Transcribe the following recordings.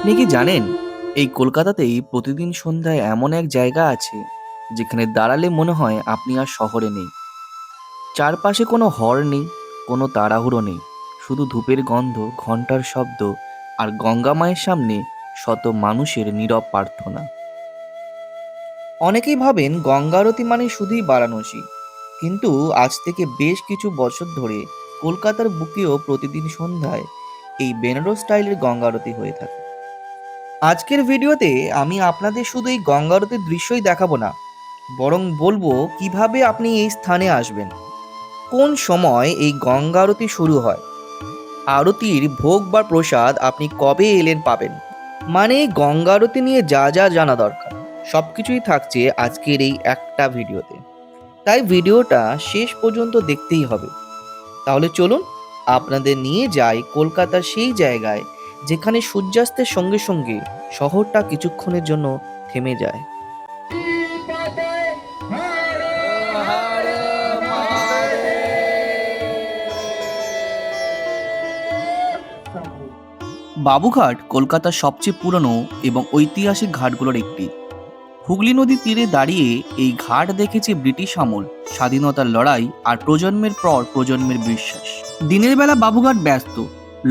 আপনি কি জানেন এই কলকাতাতেই প্রতিদিন সন্ধ্যায় এমন এক জায়গা আছে যেখানে দাঁড়ালে মনে হয় আপনি আর শহরে নেই। চারপাশে কোনো হর্ন নেই, কোনো তাড়াহুড়ো নেই, শুধু ধূপের গন্ধ, ঘন্টার শব্দ আর গঙ্গা মায়ের সামনে শত মানুষের নীরব প্রার্থনা। অনেকেই ভাবেন গঙ্গা আরতি মানে শুধুই বারাণসী, কিন্তু আজ থেকে বেশ কিছু বছর ধরে কলকাতার বুকেও প্রতিদিন সন্ধ্যায় এই বেনারস স্টাইলের গঙ্গা আরতি হয়ে থাকে। আজকের ভিডিওতে আমি আপনাদের শুধু এই গঙ্গা আরতির দৃশ্যই দেখাবো না, বরং বলবো কিভাবে আপনি এই স্থানে আসবেন, কোন সময় এই গঙ্গা আরতি শুরু হয়, আরতির ভোগ বা প্রসাদ আপনি কবে এলেন পাবেন, মানে গঙ্গা আরতি নিয়ে যা যা জানা দরকার সবকিছুই থাকছে আজকের এই একটা ভিডিওতে। তাই ভিডিওটা শেষ পর্যন্ত দেখতেই হবে। তাহলে চলুন আপনাদের নিয়ে যাই কলকাতার সেই জায়গায় যেখানে সূর্যাস্তের সঙ্গে সঙ্গে শহরটা কিছুক্ষণের জন্য থেমে যায়। বাবুঘাট কলকাতার সবচেয়ে পুরনো এবং ঐতিহাসিক ঘাটগুলোর একটি। হুগলি নদীর তীরে দাঁড়িয়ে এই ঘাট দেখেছে ব্রিটিশ আমল, স্বাধীনতার লড়াই আর প্রজন্মের পর প্রজন্মের বিশ্বাস। দিনের বেলা বাবুঘাট ব্যস্ত,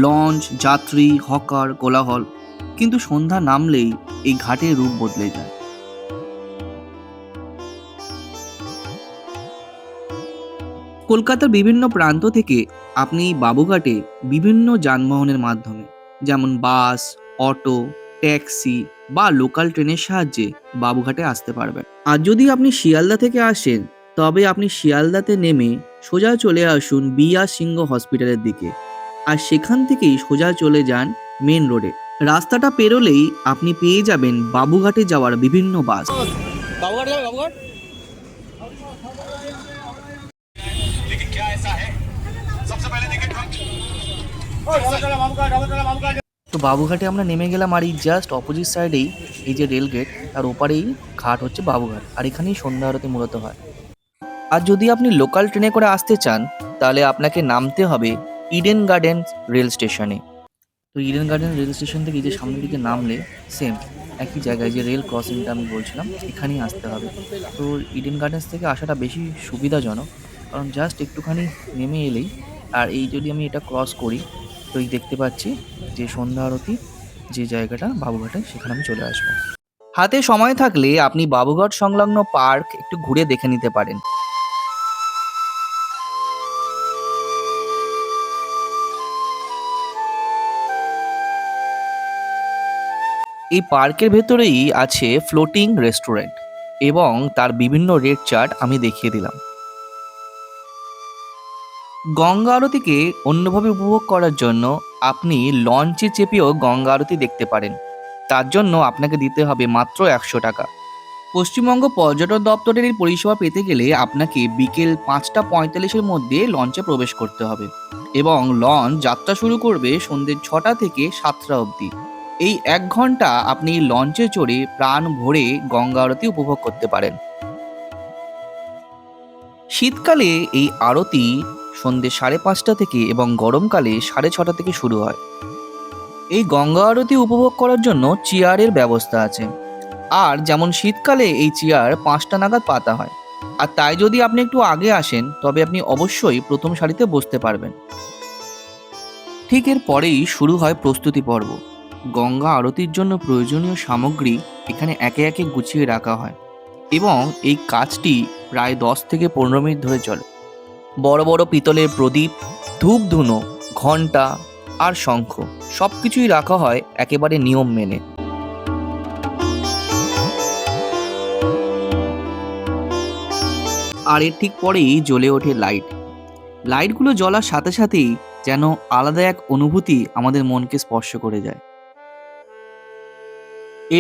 লঞ্চ, যাত্রী, হকার, কোলাহল, কিন্তু সন্ধ্যা নামলেই এই ঘাটের রূপ বদলে যায়। কলকাতার বিভিন্ন প্রান্ত থেকে আপনি এই বাবুঘাটে বিভিন্ন যানবাহনের মাধ্যমে, যেমন বাস, অটো, ট্যাক্সি বা লোকাল ট্রেনের সাহায্যে বাবুঘাটে আসতে পারবেন। আর যদি আপনি শিয়ালদা থেকে আসেন, তবে আপনি শিয়ালদাতে নেমে সোজা চলে আসুন বি.আর. সিংহ হসপিটালের দিকে, আর সেখান থেকেই সোজা চলে যান মেন রোডে। রাস্তাটা পেরোলেই আপনি পেয়ে যাবেন বাবুঘাটে যাওয়ার বিভিন্ন বাস। বাবুঘাট যাবে, বাবুঘাট। তো বাবুঘাটে আমরা নেমে গেলাম, আর এই জাস্ট অপোজিট সাইডেই এই যে রেল গেট, তার ওপারেই ঘাট হচ্ছে বাবুঘাট, আর এখানেই সন্ধ্যা আরতি মূলত হয়। আর যদি আপনি লোকাল ট্রেনে করে আসতে চান, তাহলে আপনাকে নামতে হবে ইডেন গার্ডেন্স রেল স্টেশনে। তো ইডেন গার্ডেন রেল স্টেশন থেকে এই যে সামনের দিকে নামলে সেম একই জায়গায় যে রেল ক্রসিংটা আমি বলছিলাম এখানেই আসতে হবে। তো ইডেন গার্ডেন্স থেকে আসাটা বেশি সুবিধাজনক, কারণ জাস্ট একটুখানি নেমে এলেই, আর এই যদি আমি এটা ক্রস করি, তো এই দেখতে পাচ্ছি যে সন্ধ্যা আরতি যে জায়গাটা বাবুঘাটে, সেখানে আমি চলে আসবো। হাতে সময় থাকলে আপনি বাবুঘাট সংলগ্ন পার্ক একটু ঘুরে দেখে নিতে পারেন। এই পার্কের ভেতরেই আছে ফ্লোটিং রেস্টুরেন্ট, এবং তার বিভিন্ন রেট চার্ট আমি দেখিয়ে দিলাম। গঙ্গা আরতিকে অন্যভাবে উপভোগ করার জন্য আপনি লঞ্চে চেপেও গঙ্গা আরতি দেখতে পারেন। তার জন্য আপনাকে দিতে হবে মাত্র 100 টাকা। পশ্চিমবঙ্গ পর্যটন দপ্তরের এই পরিষেবা পেতে গেলে আপনাকে বিকেল 5:45-এর মধ্যে লঞ্চে প্রবেশ করতে হবে, এবং লঞ্চ যাত্রা শুরু করবে সন্ধ্যে 6টা থেকে 7টা অবধি। এই 1 ঘন্টা আপনি লঞ্চে চড়ে প্রাণ ভরে গঙ্গা আরতি উপভোগ করতে পারেন। শীতকালে এই আরতি সন্ধ্যে 5:30 থেকে এবং গরমকালে 6:30 থেকে শুরু হয়। এই গঙ্গা আরতি উপভোগ করার জন্য চেয়ারের ব্যবস্থা আছে, আর যেমন শীতকালে এই চেয়ার 5টা নাগাদ পাতা হয়। আর তাই যদি আপনি একটু আগে আসেন, তবে আপনি অবশ্যই প্রথম সারিতে বসতে পারবেন। ঠিক এর পরেই শুরু হয় প্রস্তুতি পর্ব। গঙ্গা আরতির জন্য প্রয়োজনীয় সামগ্রী এখানে একে একে গুছিয়ে রাখা হয়, এবং এই কাজটি প্রায় 10 থেকে 15 মিনিট ধরে চলে। বড় বড় পিতলের প্রদীপ, ধূপ ধুনো, ঘণ্টা আর শঙ্খ সবকিছুই রাখা হয় একেবারে নিয়ম মেনে। আর এর ঠিক পরেই জ্বলে ওঠে লাইট। লাইটগুলো জ্বলার সাথে সাথেই যেন আলাদা এক অনুভূতি আমাদের মনকে স্পর্শ করে যায়।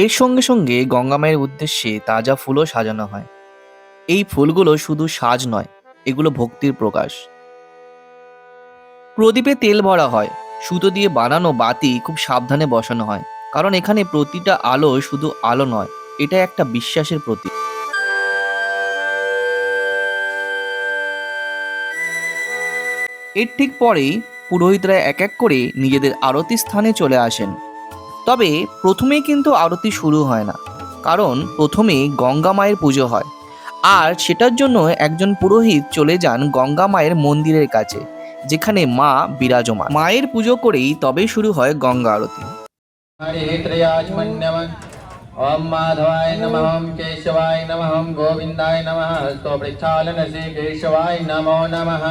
এর সঙ্গে সঙ্গে গঙ্গা মায়ের উদ্দেশ্যে তাজা ফুলও সাজানো হয়। এই ফুলগুলো শুধু সাজ নয়, এগুলো ভক্তির প্রকাশ। প্রদীপে তেল ভরা হয়, সুতো দিয়ে বানানো বাতি খুব সাবধানে বসানো হয়, কারণ এখানে প্রতিটা আলো শুধু আলো নয়, এটা একটা বিশ্বাসের প্রতীক। এর ঠিক পরেই পুরোহিতরা এক এক করে নিজেদের আরতি স্থানে চলে আসেন। তবে প্রথমেই কিন্তু আরতি শুরু হয় না, কারণ প্রথমে গঙ্গা মায়ের পুজো হয়। আর সেটার জন্য একজন পুরোহিত চলে যান গঙ্গা মায়ের মন্দিরের কাছে, যেখানে মা বিরাজমান। মায়ের পুজো করেই তবেই শুরু হয় গঙ্গা আরতি। ओम माधवाय नमः ओम केशवाय नमः ओम गोविंदाय नमः स्तोत्रक्षालनसे केशवाय नमो नमः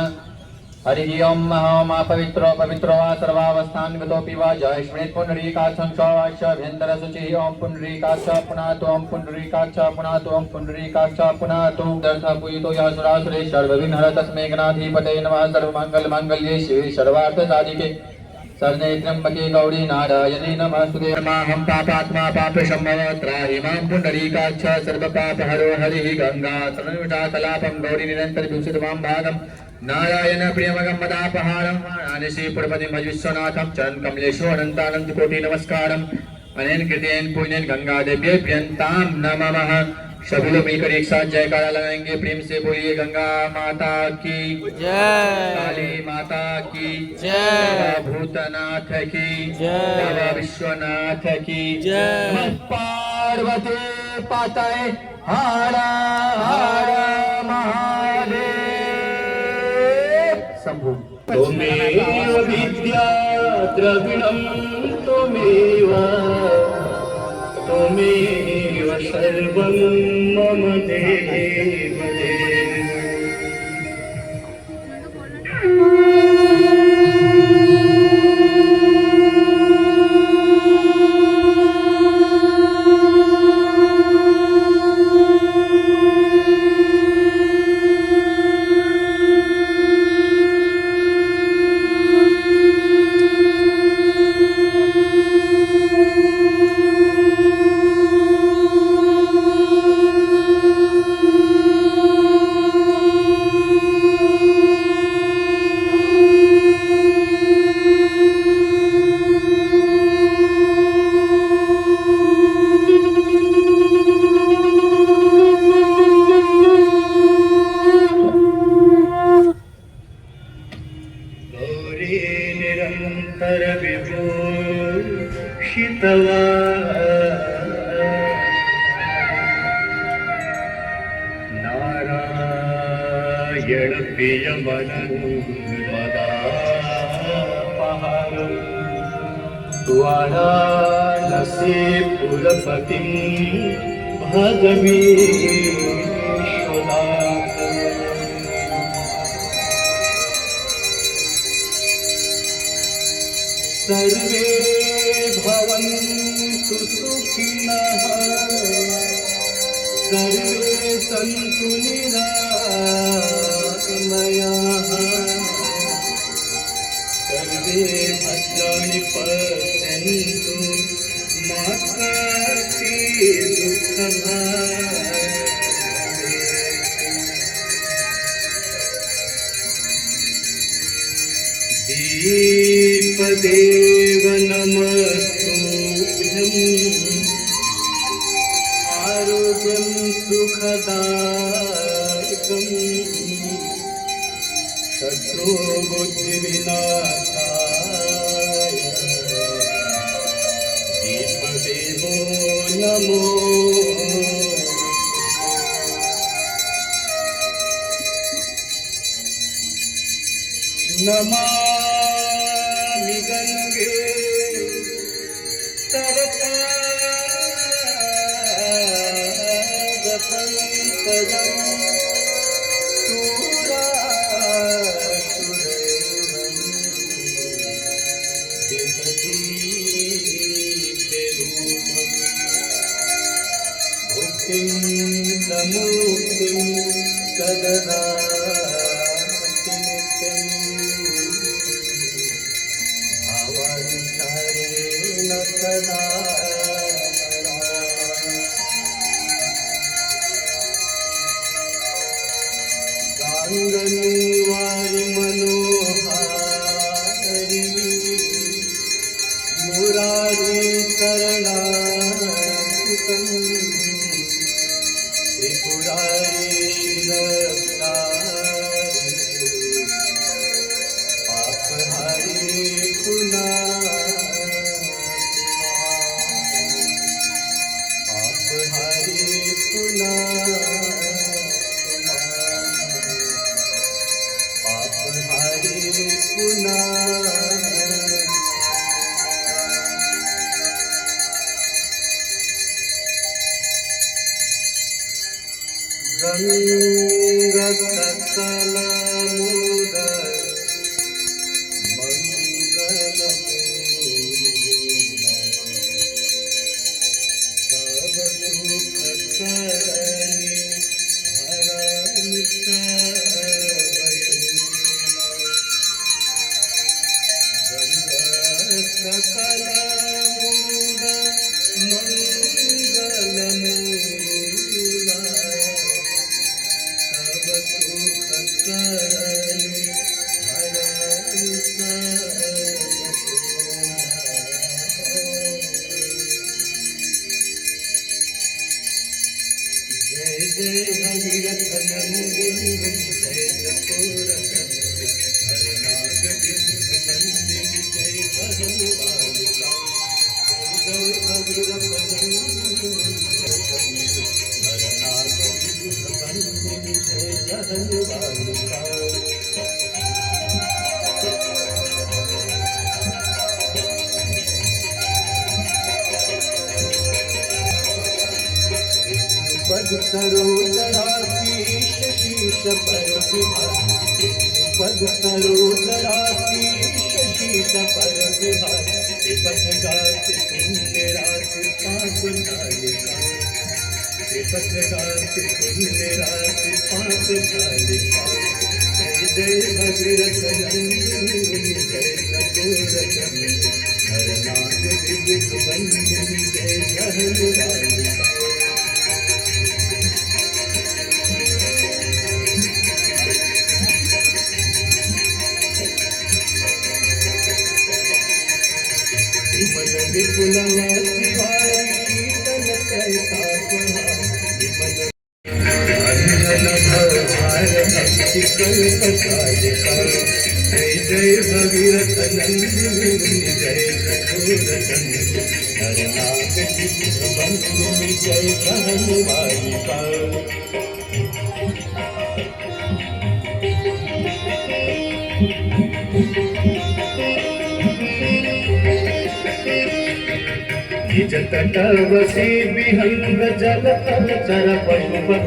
हरि ओम ओम पवित्रो पवित्रो वा सर्वावस्थान गतोपि वा जय स्मृत पुंडरीकाक्षं शोभाभ्यंतर शुचि ओम पुंडरीकाक्ष पुनातु ओम पुंडरीकाक्ष पुनातु ओम पुंडरीकाक्ष पुनातु दर्श पूजितो यासुरासुरेश्वर विघ्नहर तस्मै गणाधिपते नमः सर्वमंगल मांगल्ये शिवे सर्वार्थ साधिके सर्वे त्र्यंबके गौरी नारायणी नमस्तुते हम पापात्मा पाप शम्भव त्राहि मां पुंडरीकाक्ष सर्व पाप हरो हरिः गंगा तननुषाकलापं गौरी निरंतर दूषित मां भागं नारायण प्रियमगं मदापहारं आनसे पुरपति भज विश्वनाथं चरण कमलेशो अनंतानंत कोटि नमस्कारम् अनेन कृतेन पुण्यन गंगा देव्यै प्रियंतां नमः। सभी लोग मिलकर एक साथ जयकारा लगाएंगे, प्रेम से बोलिए गंगा माता की जय, काली माता की जय, भूतनाथ की जय, विश्वनाथ की जय, पार्वती पाताए हारा हारा महादेव शंभु। त्वमेव विद्या द्रविणं त्वमेव त्वमेव सर्वं मम देव निरंतर विभूषितवा नारायण प्रियमनन्मदापहारं वाराणसी पुरपतिं भजवीश्वनाथम् सर्वे भवन्तु सुखिनः सर्वे सन्तु निरामयाः सर्वे भद्राणि पश्यन्तु मा कश्चित् दुःखभाग् दीपदेव नमस्तुभ्यम् आरोग्यं सुखदायकम् शत्रुबुद्धिविनाशाय दीपदेवो नमो नमामि गंगे तव पादपङ्कजं शूरासुरेवं विदधीप्यरूपम् भुक्तिं च मुक्तिं सददाति नित्यम् भवन्तरेण सदा निजतटवसी विहंग जलतल चर पशुपत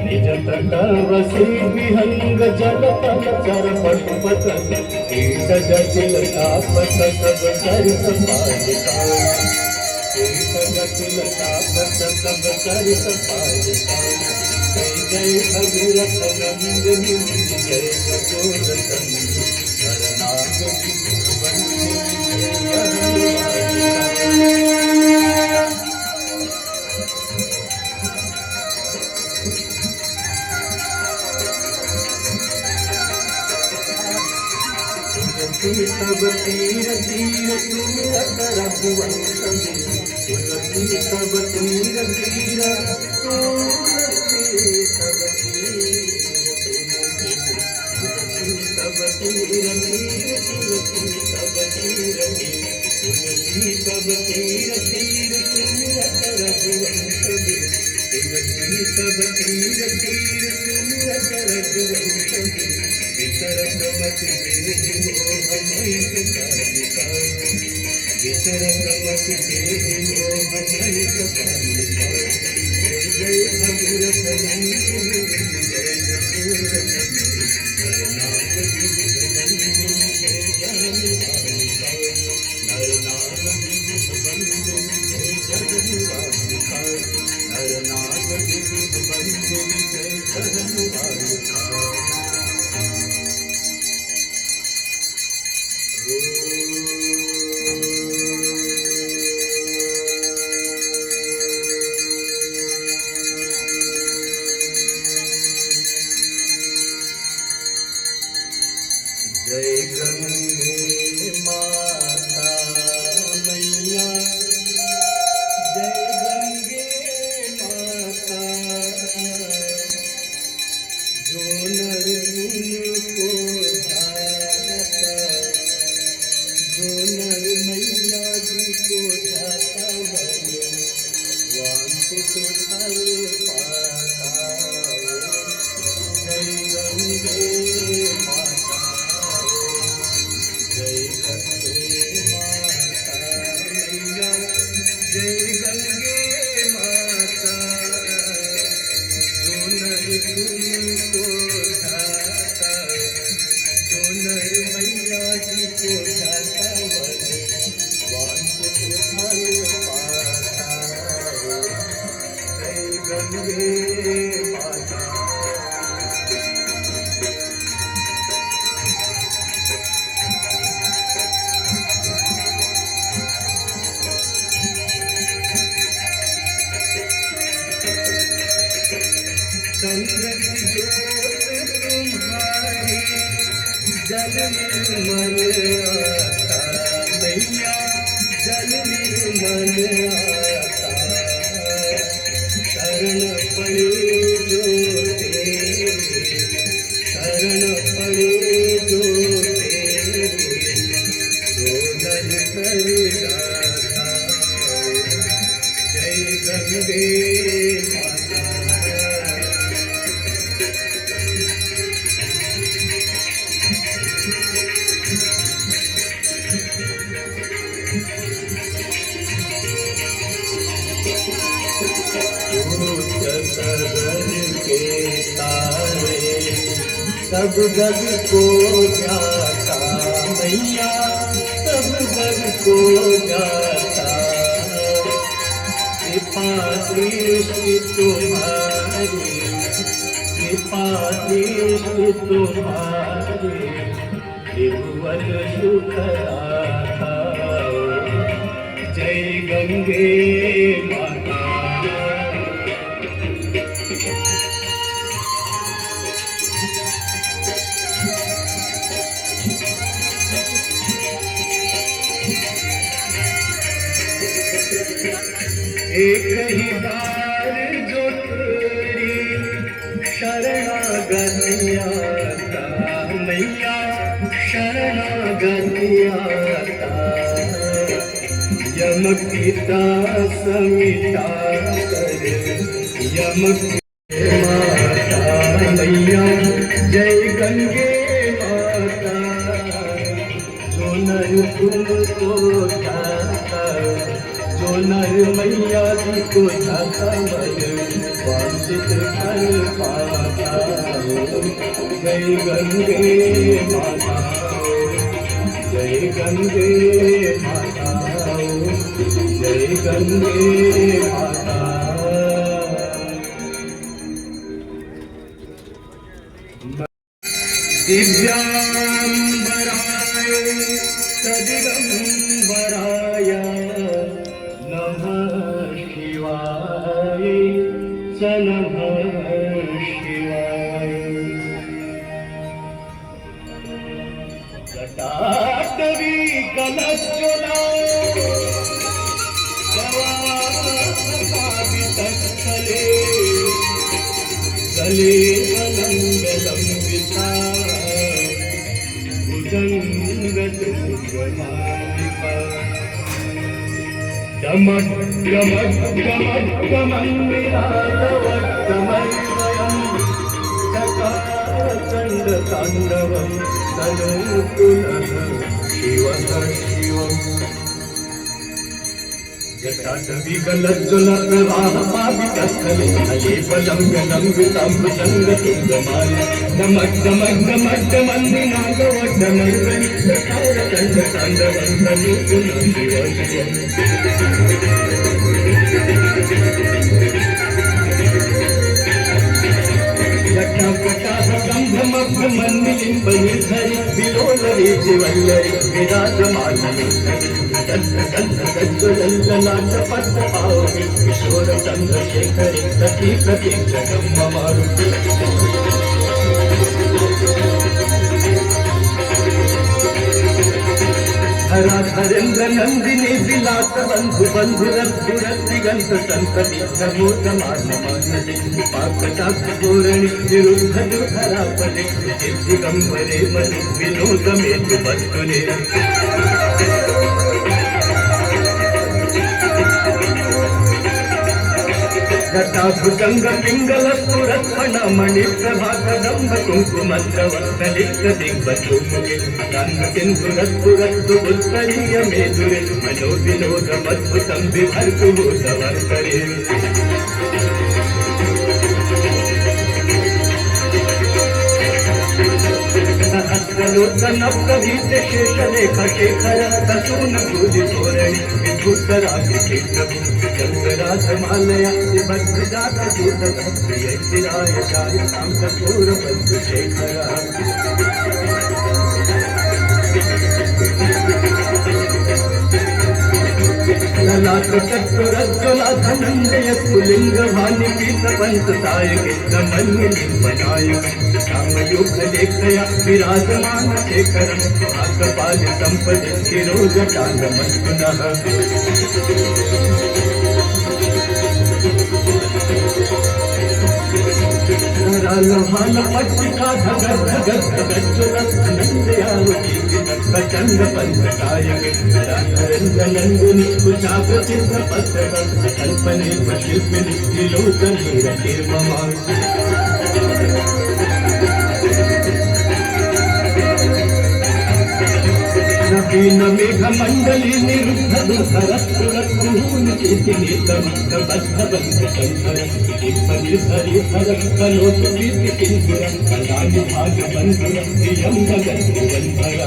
निजतटवसी विहंग जलतल चर पशुपत कीट जटिल तापस सब सरिस पालिका कीट जटिल तापस सब सरिस पालिका जय जय भगीरथ नंदिनी जय कपूर चंद्र हरनाग बंदी तब तीर तीर तुमरत रघुवंश तुलसी तब तीर तीर तुलसी तब तीर तीर तुलसी तब तीर तुलसी तब तीर तीर तुमरत रघुवंश तुलसी तब तीर तीर तुमरत रघुवंश वितरत मत विरज मोह मई कालिका वितरत मत विरज मोह मई कालिका जय जय भगीरथ नंदिनी जय कपूर चंद्र हरनाग विबुध बंदिनी जय जगन बालिका हरनाग विबुध बंदिनी जय जगन बालिका हरनाग विबुध बंदिनी जय जगन बालिका जय गंगे माता मैया जय गंगे माता जो नर को धाता जो नर मैया जी को धाता बनो वांस को फल पाता जय गंगे माता को जाता मन वांछित फल पाता जय गंगे माता संगत जोत तुम्हारी जल निर्मल आता मैया जल निर्मल आता शरण पड़े जो तेरे शरण पड़े जो तेरे रोदन कर गाता जय गंगे माता सरन के तारे सब जग को जाता मैया सब जग को जाता कृपा दृष्टि तुम्हारी कृपा दृष्टि तुम्हारी त्रिभुवन सुख आता जय गंगे माता एक ही बार जो तेरी शरणागति आता मैया शरणागति आता यम पिता समिता कर यम माता मैया जय गंगे माता जो नर तुमको जाता जो नर मैया जी को जाता मन वांछित फल पाता जय गंगे माता जय गंगे माता जय गंगे माता दिव्यांबराय सदिगंबराय नमः शिवाय च नमः शिवाय जटाटवी कलज्ज्वला जवासादितस्थले गले अलङ्गलम्बिता भुजङ्गमालिका गमक गमक गमक गमन्विराटवट्टमन्वयम् चकारचण्ड ताण्डवं तनोतुलः शिवः शिवम् जटाटवीगलज्ज्वल प्रवाहपावितस्थले अलेपलङ्गलम्बितां भुजङ्गतुङ्गमाल गमक गमक गमक गमन्विनागवट्टमन्वयम् चकारचण्ड ताण्डवं तनोतुलः शिवः शिवम् गंधमग्धमन्निलिम्बनिर्धरि विलोलरेजिवल्लरि विराजमाननि गज्ज्वलल्ललाटपट्टपावनि किशोरचन्द्रशेखरि सती प्रतीक्षकं ममारुति धरेन्द्र नंदिनी विलास बंधु बंधुरद्दिगंत संतति नमोदमानमानदे पाकटाक्ष पूरणी निरुद्ध दुधरापदे दिगंबरे मनु विनोद मेतु बस्तुने जटाभुजंग पिंगल सुरत्न मणि प्रभाकदंब कुंकुमद्रवस्तलिप्त दिग्बधूमुगे गंग सिंधुरत्पुरत्तु उत्तरीय मेदुरे मनो विनोद मद्भुतं विभर्तु भूतवर्तरे नेत्रलोचन प्रभीत शेषलेखा शेखर कसून तुझी धोरणी विभूतरागी प्रभू चंद्राजमालया भद्रजात दूत भद्रियराय शाय सांसपूर बंधु शेखरा ललाट चतुरज्ज्वला धनंजय पुलिंग भानी पीत पंत सायके नमन्य लिंबनायक कामयुग लेखया विराजमान शेखरं आकपाल संपदि शिरोजटांग मस्तुनः लोहान पट्टिका धगत धगत धगज्ज्वल नंदयावती प्रचंड पंचकायक नंदनंदिनी कुशाप्रसिद्ध पत्र कल्पने शिल्पिनी त्रिलोचनी रते ममा नवीन मेघ मंडली निरुद्ध दुर्धरस्फुरस्फुरून चितिनितमस्तबद्धबंध कंठर इत्पनिधरि हरकलोत कीर्ति किंकुरं कलानि भागबंधुरं प्रियं जगद्गुवन्धर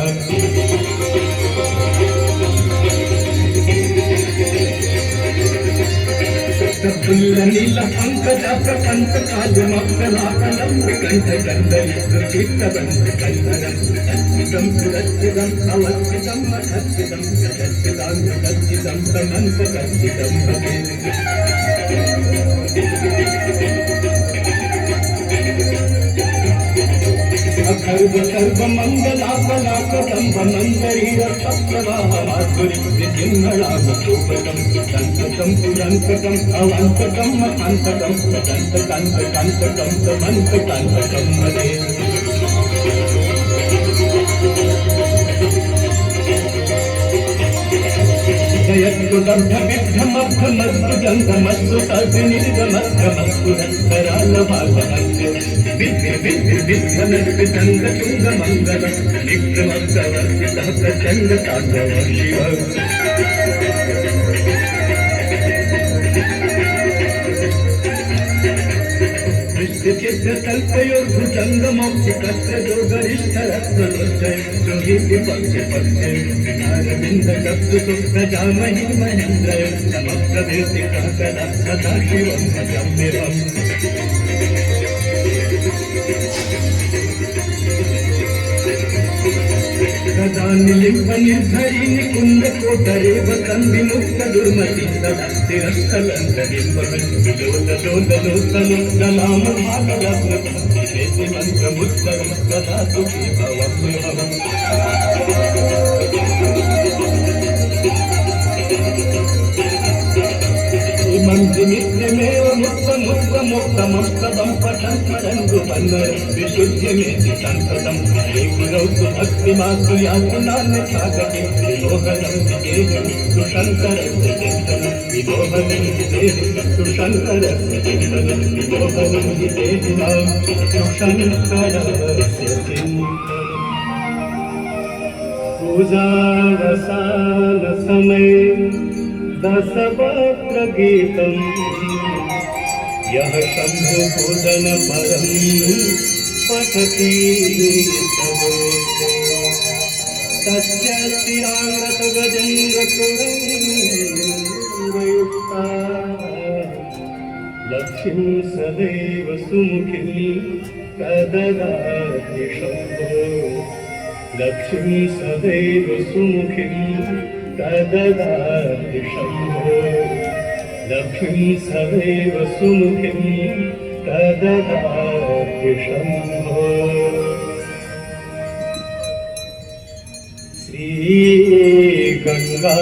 फुल्ल नील पंकज प्रपंच काजमकलाकलं विकंठ गंधर्व चित्तबंध कंधरं सच्चिदं सुरच्चिदं अवस्थितं मठच्चिदं सच्चिदानंदच्चिदं तमन्त कच्चिदं भजे अखर्व सर्व मंगलाकलाकदंभ मंजरीर सप्रवाहमाधुरी विजिह्मलाभूपकं संततं पुरंतकं अवंतकं मकांतकं सदंतकांतकांतकं समंतकांतकं मदे जयत्कुदब्धविद्धमब्धमद्भुजङ्गमस्तु सर्वनिर्गमद्गमस्फुरत्तरालभागमस्य विद्यविद्यविद्यनर्पितङ्गतुङ्गमङ्गलं नित्यमग्गवर्तितः प्रचण्डताण्डव शिव चित्रकल्पयोर्भुजङ्गमौक्तिकस्य जोगरिष्ठरत्नलोचय सुहीति पक्षे पक्षे अरविन्दकस्तु प्रजामहि महेन्द्रय समप्रवेशितः कदा सदा शिवं भजम्यहम् सदा निलिम्ब निर्धरी निकुंद कोटरे वकं विमुक्त दुर्मति सदा तिरस्कलंकरिम्बं लोद लोद लोदलोदलाम भागलग्न वेति मंत्रमुच्चरं सदा सुखी भवम्यहम् मंदिमित्रमेव मुक्तमुक्तमुक्तमुक्तमस्तदं पठन् स्मरन्तु वन्दर विशुद्ध्यमेति संसदं हे गुरौ तु भक्तिमास्तु यातु नान्यथागति विलोहनं विदेहं सुशङ्करस्य चिन्तनं विलोहनं विदेहं सुशङ्करस्य चिन्तनं विलोहनं विदेहिनां सुशङ्करस्य चिन्तनम् पूजावसान समये दशपत्र गीतं यः शम्भु पूजन परं पठति तस्य स्थिरांगत गजेन्द्रतुरङ्गयुक्ता लक्ष्मीं सदैव सुमुखीं कददाति शम्भो लक्ष्मीं सदैव सुमुखीं तददाति शम्भो लक्ष्मीं सदैव सुमुखीं तददाति शम्भो श्रीगङ्गा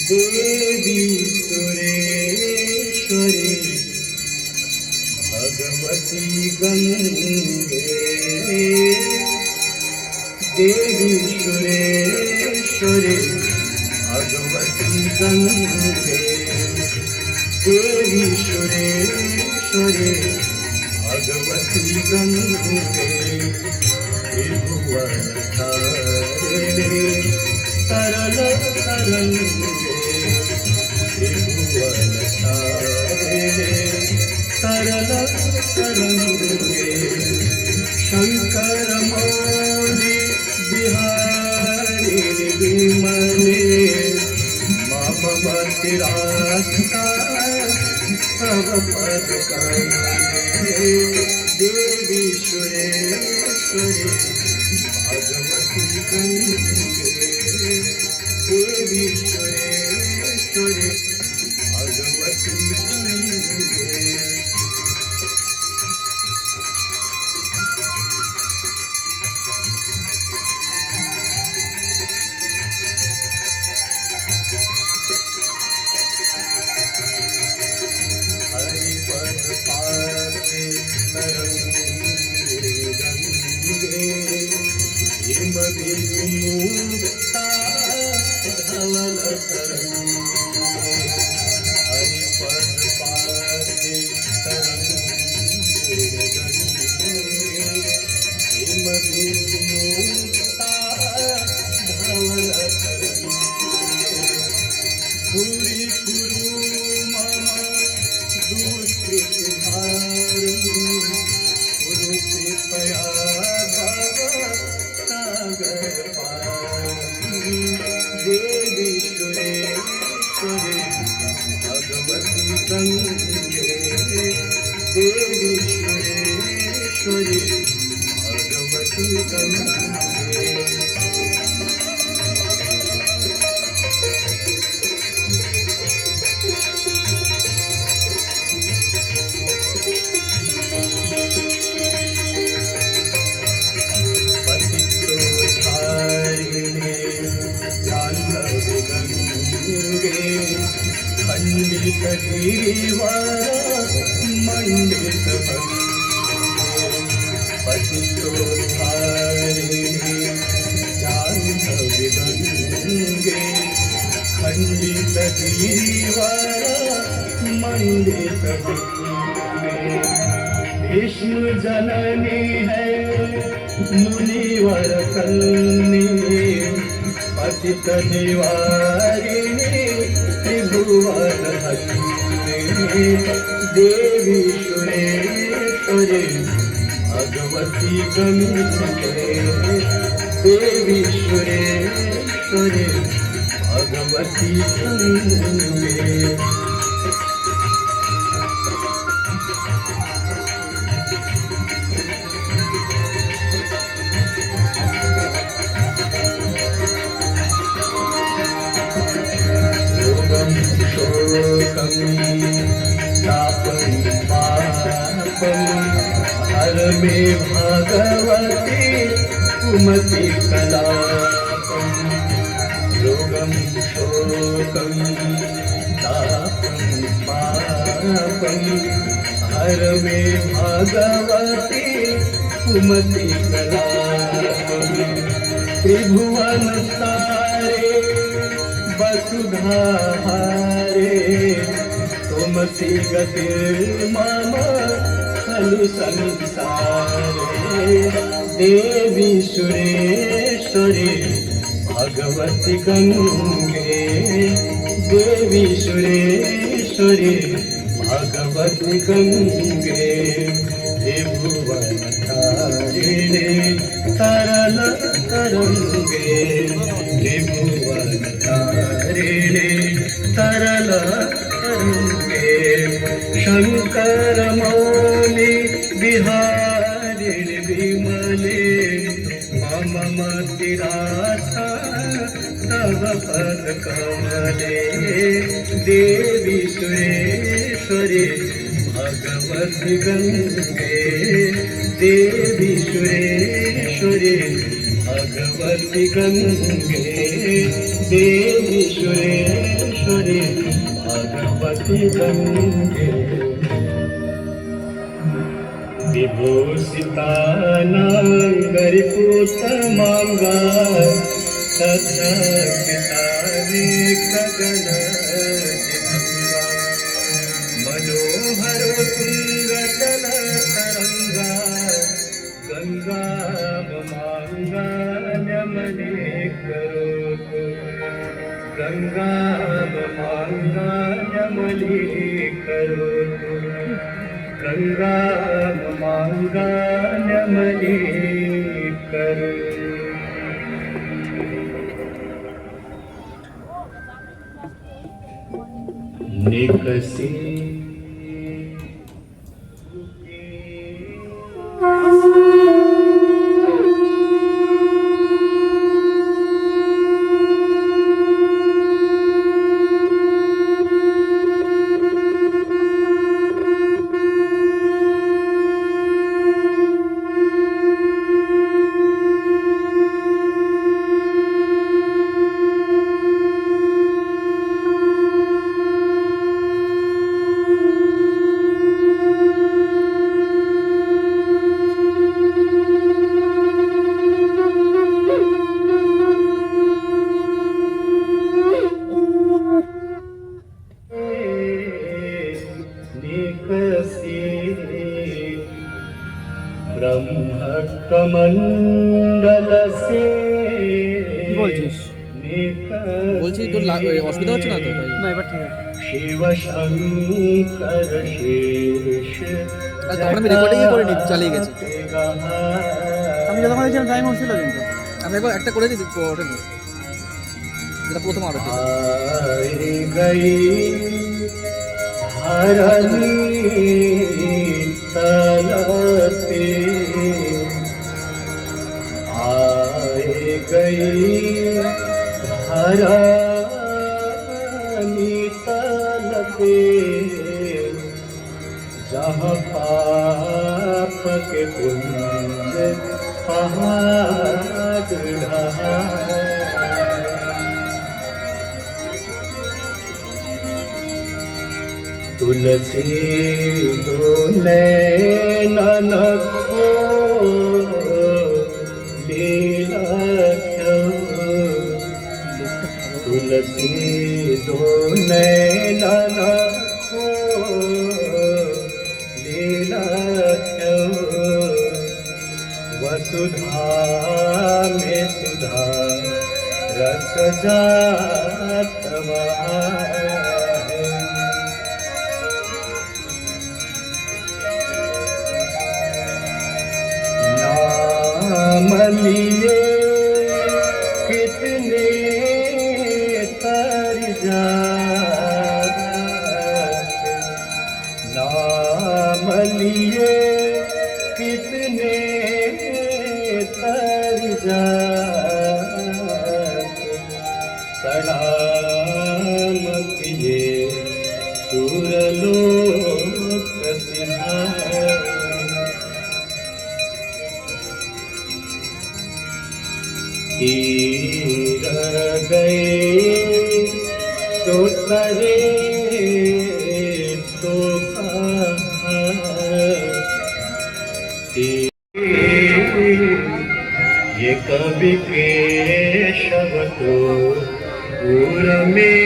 देवी सुरेश्वरी भगवती गंगे देवी सुरेश्वरी भगवती गंगे देवी सुरेश्वरी भगवती गंगे त्रिभुवनधारिणी सरल तरंगे त्रिभुवनधारिणी त्रिभुवनतारिणे सरल तरंगे शंकर मौली बिहारी विमले मम मतिरास्ता तव पद कमले देवी सुरेश्वरी भगवती गंगे देवी सुरेश्वरी भगवती गंगे हरिपद पाके तरंगे गंगे हिम मुक्ता धवल तरंगे हरिपद पाके तरंगे गंगे हिम मुक्ता धवल तरंगे भूरि कुरु मम दुष्कृतिहारं कुरु कृपया भव सागर पारं देवी सुरेश्वरी भगवती गंगे देवी सुरेश्वरी भगवती गंगे पतितोद्धारिणे जाह्नवी गंगे खंडित गिरिवर मंडित भंगे पतितोद्धारिणे जाह्नवी गंगे खंडित गिरिवर मंडित भंगे विष्णु जननी है मुनिवर कन्नी पतित निवारिणी त्रिभुवन धन्य देवी सुरेश्वरी भगवती गंगे देवी सुरेश्वरी भगवती गंगे शोकं तापं पापं हर मे भगवती कुमति कलापं रोगं शोकं तापं पापं हर मे भगवती कुमति कलापं त्रिभुवन सारे वसुधाहारे तुमसी गति मम खलु संसारे देवी सुरेश्वरी भगवती गंगे देवी सुरेश्वरी भगवती गंगे त्रिभुवनतारिणे तरल तरंगे त्रिभुवनतारिणे तरल तरंगे शंकर मौली बिहारिणि विमले मम मतिरासा तव पद कमले देवी सुरेश्वरी भगवती गंगे देवी सुरेश्वरी भगवती गंगे देवी सुरेश्वरी भगवती गंगे विभूषितानागरिपूतमांगा तथा पिताने गगन मनोहर तुंगतल तरंगा गंगा मांगा नमने करो गंगा मलिकरोतु गंगा मलिकरोतु निकसी ব্রহ্মকমণ্ডল সে কি বলছিস? বলছি তোর অসুবিধা হচ্ছে না তো? না, এবার ঠিক আছে। শিব শঙ্কর শেষ তখন আমি রেকর্ডিংই করিনি, চালিয়ে গেছি। আমি যতক্ষণ দেখছিলাম টাইম হচ্ছিল, কিন্তু আমি একবার একটা করে দিই, ওঠেনি, যেটা প্রথম আরতি। गई हरनी तलते आए गई हरनी तलते जहाँ पाप के कुंज पहाड़ ढहा तुलसी नैनन को लीला तुलसी नैनन को लीला वसुधा में सुधा रस जातवा लिए कितने तर नाम लिए कितने तर सलाम किए सुरलोक सिधारे तीर गए तो करे तो ये कवि के शब्द पूर में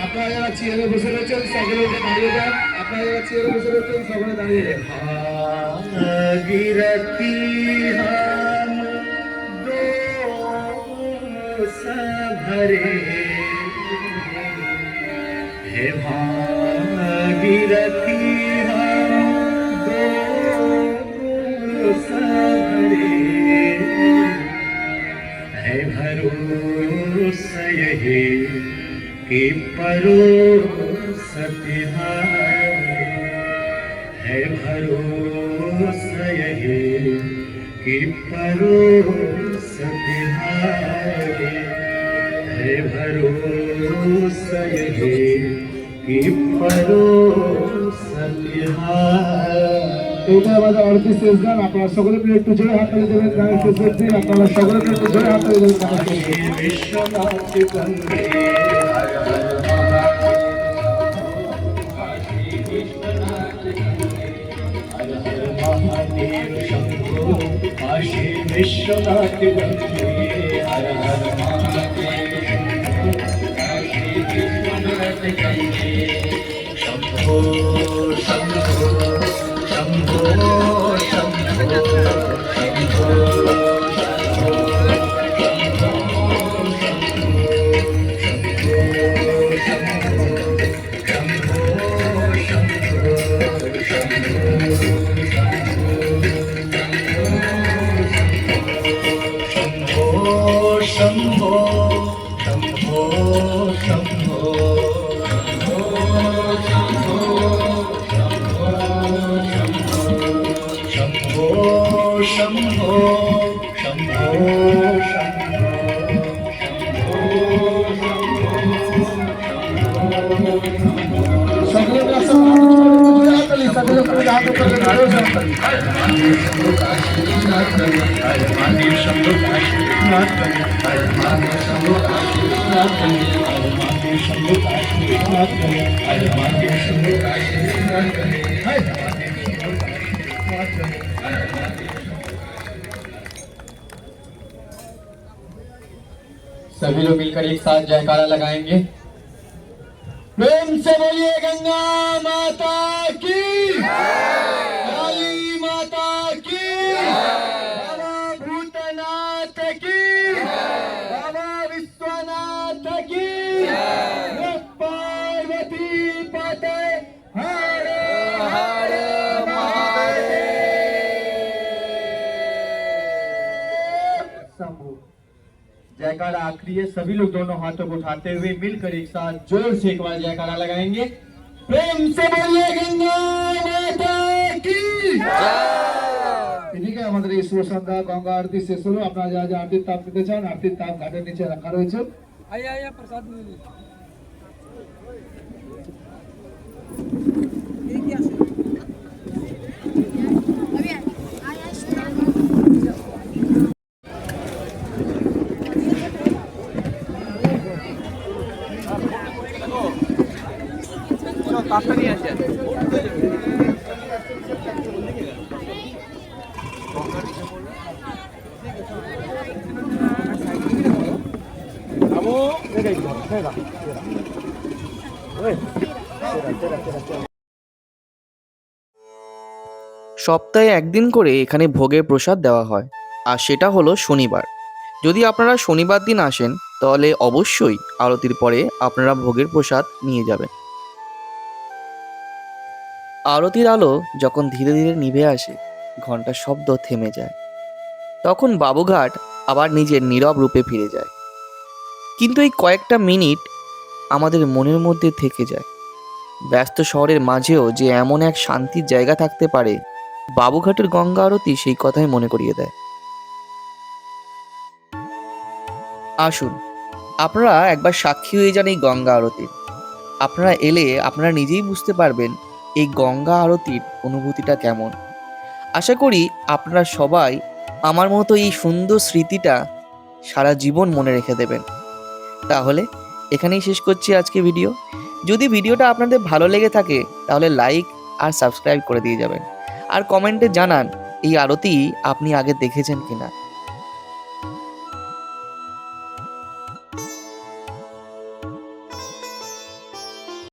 আপনারা যারা চেয়ারে বসে রয়েছেন সকলে দাঁড়িয়ে যান। আপনারা যারা চেয়ারে বসে রয়েছেন সকলে দাঁড়িয়ে যান। गिरती हम दो भरे हे भागीरथी हम दो भरे है भरोसा यही कि परोसत है भरोसा यही कि परोसत है भरोसा यही कि परोसत এটা আমাদের আরতি শেষ গান। আপনারা সকলে মিলে একটু জোরে হাততালি দেবেন গানের শেষের দিন। আপনারা সকলে মিলে একটু জোরে হাততালি দেবেন গানের শেষে। বিশ্বনাথ বন্দে महादेव शंभो काशी विश्वनाथ वंदे हर हर महादेव काशी विश्वनाथ वंदे शंभो शंभो शंभो शंभो शंभो शंभो शंभो সকলে सभी लोग मिलकर एक साथ जयकारा लगाएंगे। प्रेम से बोलिए गंगा माता की, काली माता की, बाबा भूतनाथ की, बाबा विश्वनाथ की, पार्वती पते हर हर महादेव। शंभू। जयकारा आखिरी है, सभी लोग दोनों हाथों को उठाते हुए मिलकर एक साथ जोर से एक बार जयकारा लगाएंगे। प्रेम से बोलिए गंगा माता की এদিকে আমাদের এই শুভ সন্ধ্যা গঙ্গা আরতি শেষ হলো। আপনারা যা যা আরতির তাপ নিতে চান, আরতির তাপ ঘাটের নিচে রাখা রয়েছে। সপ্তাহে একদিন করে এখানে ভোগের প্রসাদ দেওয়া হয়, আর সেটা হলো শনিবার। যদি আপনারা শনিবার দিন আসেন তাহলে অবশ্যই আরতির পরে আপনারা ভোগের প্রসাদ নিয়ে যাবেন। আরতির আলো যখন ধীরে ধীরে নিভে আসে, ঘন্টার শব্দ থেমে যায়, তখন বাবুঘাট আবার নিজের নীরব রূপে ফিরে যায়। কিন্তু এই কয়েকটা মিনিট আমাদের মনের মধ্যে থেকে যায়। ব্যস্ত শহরের মাঝেও যে এমন এক শান্তির জায়গা থাকতে পারে, বাবুঘাটের গঙ্গা আরতি সেই কথাই মনে করিয়ে দেয়। আসুন আপনারা একবার সাক্ষী হয়ে যান এই গঙ্গা আরতির। আপনারা এলে আপনারা নিজেই বুঝতে পারবেন এই গঙ্গা আরতির অনুভূতিটা কেমন। আশা করি আপনারা সবাই আমার মতো এই সুন্দর স্মৃতিটা সারা জীবন মনে রেখে দেবেন। তাহলে এখানেই শেষ করছি আজকে ভিডিও। যদি ভিডিওটা আপনাদের ভালো লেগে থাকে তাহলে লাইক আর সাবস্ক্রাইব করে দিয়ে যাবেন, আর কমেন্টে জানান এই আরতি আপনি আগে দেখেছেন কিনা।